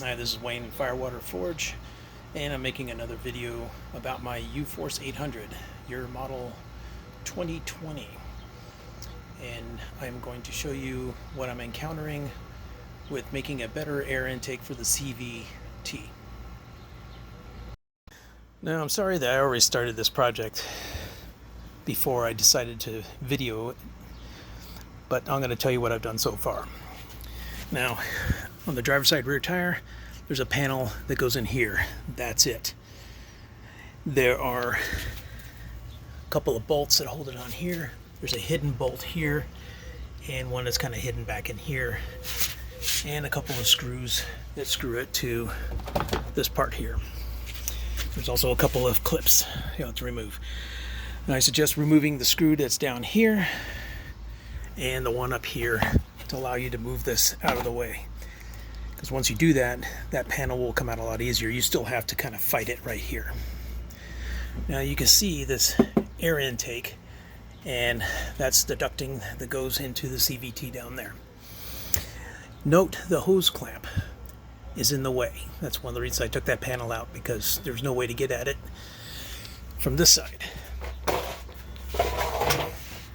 Hi, this is Wayne Firewater Forge, and I'm making another video about my Uforce 800, year model 2020. And I'm going to show you what I'm encountering with making a better air intake for the CVT. Now, I'm sorry that I already started this project before I decided to video it, but I'm going to tell you what I've done so far. Now, on the driver's side rear tire, there's a panel that goes in here. That's it. There are a couple of bolts that hold it on here. There's a hidden bolt here and one that's kind of hidden back in here, and a couple of screws that screw it to this part here. There's also a couple of clips to remove. And I suggest removing the screw that's down here and the one up here to allow you to move this out of the way. Because once you do that, that panel will come out a lot easier. You still have to kind of fight it right here. Now you can see this air intake, and that's the ducting that goes into the CVT down there. Note the hose clamp is in the way. That's one of the reasons I took that panel out, because there's no way to get at it from this side.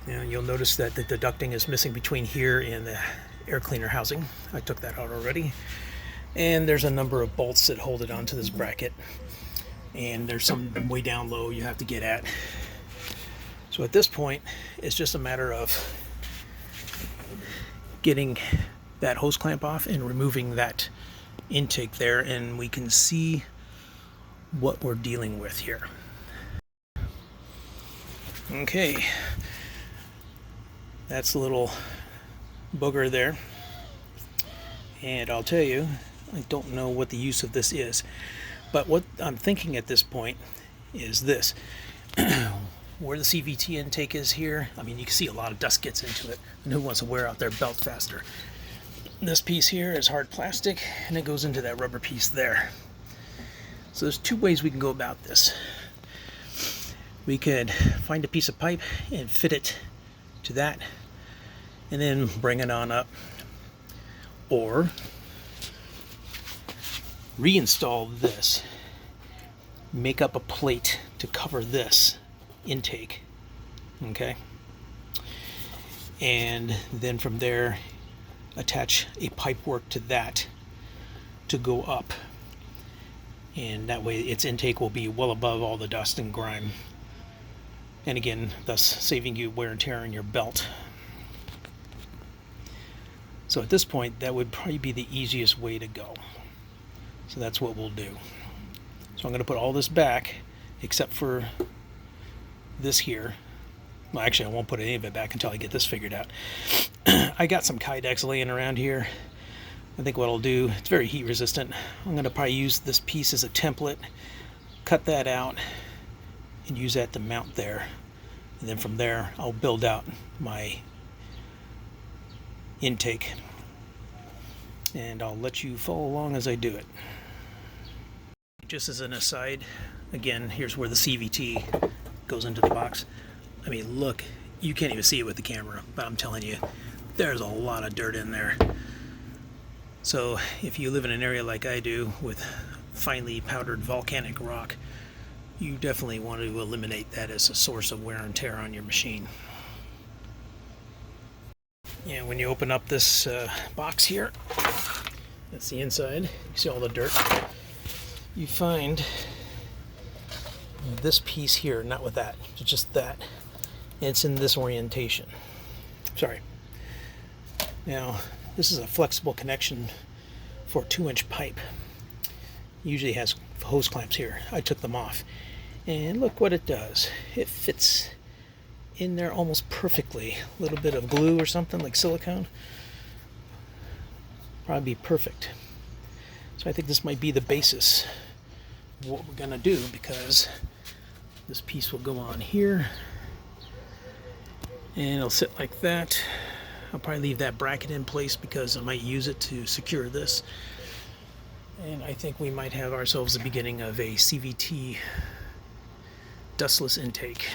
Now you'll notice that the ducting is missing between here and the air cleaner housing. I took that out already. And there's a number of bolts that hold it onto this bracket. And there's some way down low you have to get at. So at this point, it's just a matter of getting that hose clamp off and removing that intake there, and we can see what we're dealing with here. Okay, that's a little booger there, and I'll tell you, I don't know what the use of this is, but what I'm thinking at this point is this. Where the CVT intake is here, I mean, you can see a lot of dust gets into it, and who wants to wear out their belt faster? This piece here is hard plastic, and it goes into that rubber piece there. So there's two ways we can go about this. We could find a piece of pipe and fit it to that, and then bring it on up, or reinstall this, make up a plate to cover this intake, okay, and then from there attach a pipe work to that to go up, and that way its intake will be well above all the dust and grime, and again thus saving you wear and tear in your belt. So at this point, that would probably be the easiest way to go. So that's what we'll do. So I'm going to put all this back except for this here. Well, actually, I won't put any of it back until I get this figured out. I got some Kydex laying around here. I think what I'll do, it's very heat resistant. I'm going to probably use this piece as a template, cut that out, and use that to mount there. And then from there, I'll build out my intake. And I'll let you follow along as I do it. Just as an aside, again, here's where the CVT goes into the box. I mean, look, you can't even see it with the camera, but I'm telling you, there's a lot of dirt in there. So if you live in an area like I do with finely powdered volcanic rock, you definitely want to eliminate that as a source of wear and tear on your machine. And when you open up this box here, that's the inside, you see all the dirt. You find this piece here, not with that, just that. It's in this orientation. Sorry. Now, this is a flexible connection for a 2-inch pipe. Usually has hose clamps here. I took them off. And look what it does. It fits in there almost perfectly. A little bit of glue or something like silicone. Probably be perfect. So I think this might be the basis of what we're gonna do, because this piece will go on here and it'll sit like that. I'll probably leave that bracket in place because I might use it to secure this. And I think we might have ourselves the beginning of a CVT dustless intake.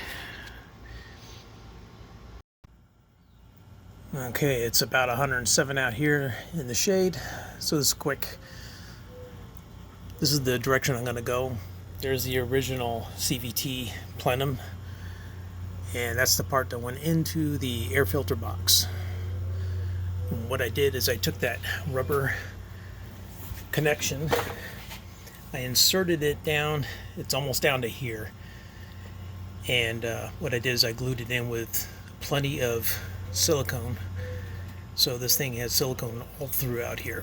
Okay, it's about 107 out here in the shade, so this is a quick This is the direction I'm going to go. There's the original CVT plenum, and that's the part that went into the air filter box. And what I did is I took that rubber connection, I inserted it down, it's almost down to here, and what I did is I glued it in with plenty of silicone, so this thing has silicone all throughout here.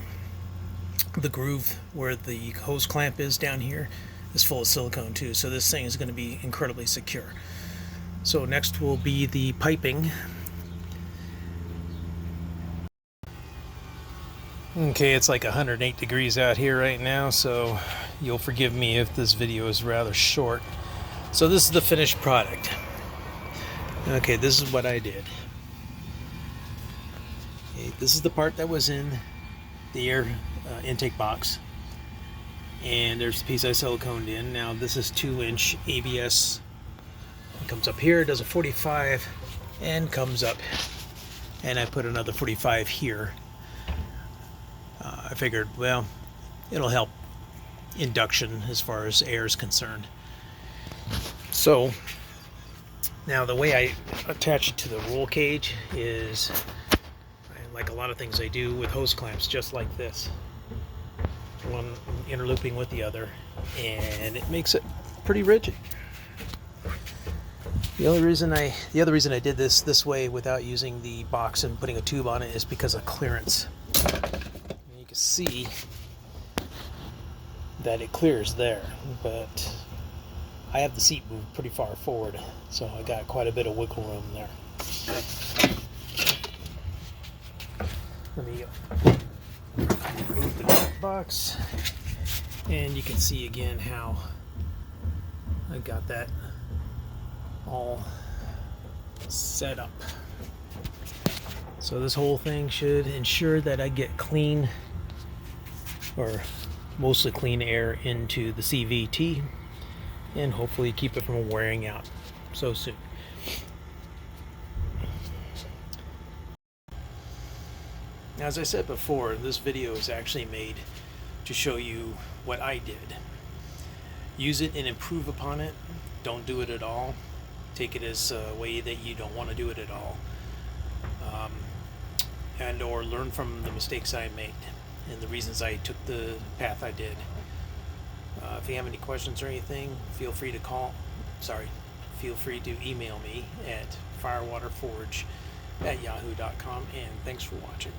The groove where the hose clamp is down here is full of silicone too, so this thing is going to be incredibly secure. So next will be the piping. Okay, it's like 108 degrees out here right now, so you'll forgive me if this video is rather short. So this is the finished product. Okay, this is what I did. Okay, this is the part that was in the air intake box, and there's the piece I siliconed in. Now this is 2-inch ABS. It comes up here, does a 45, and comes up, and I put another 45 here. I figured, well, it'll help induction as far as air is concerned. So now the way I attach it to the roll cage is like a lot of things I do with hose clamps, just like this, one interlooping with the other, and it makes it pretty rigid. The other reason I did this way without using the box and putting a tube on it is because of clearance. And you can see that it clears there, but I have the seat moved pretty far forward, so I got quite a bit of wiggle room there. Let me remove the box, and you can see again how I got that all set up. So this whole thing should ensure that I get clean, or mostly clean air into the CVT, and hopefully keep it from wearing out so soon. Now, as I said before, this video is actually made to show you what I did. Use it and improve upon it. Don't do it at all. Take it as a way that you don't want to do it at all. And or learn from the mistakes I made and the reasons I took the path I did. If you have any questions or anything, feel free to email me at firewaterforge@yahoo.com, and thanks for watching.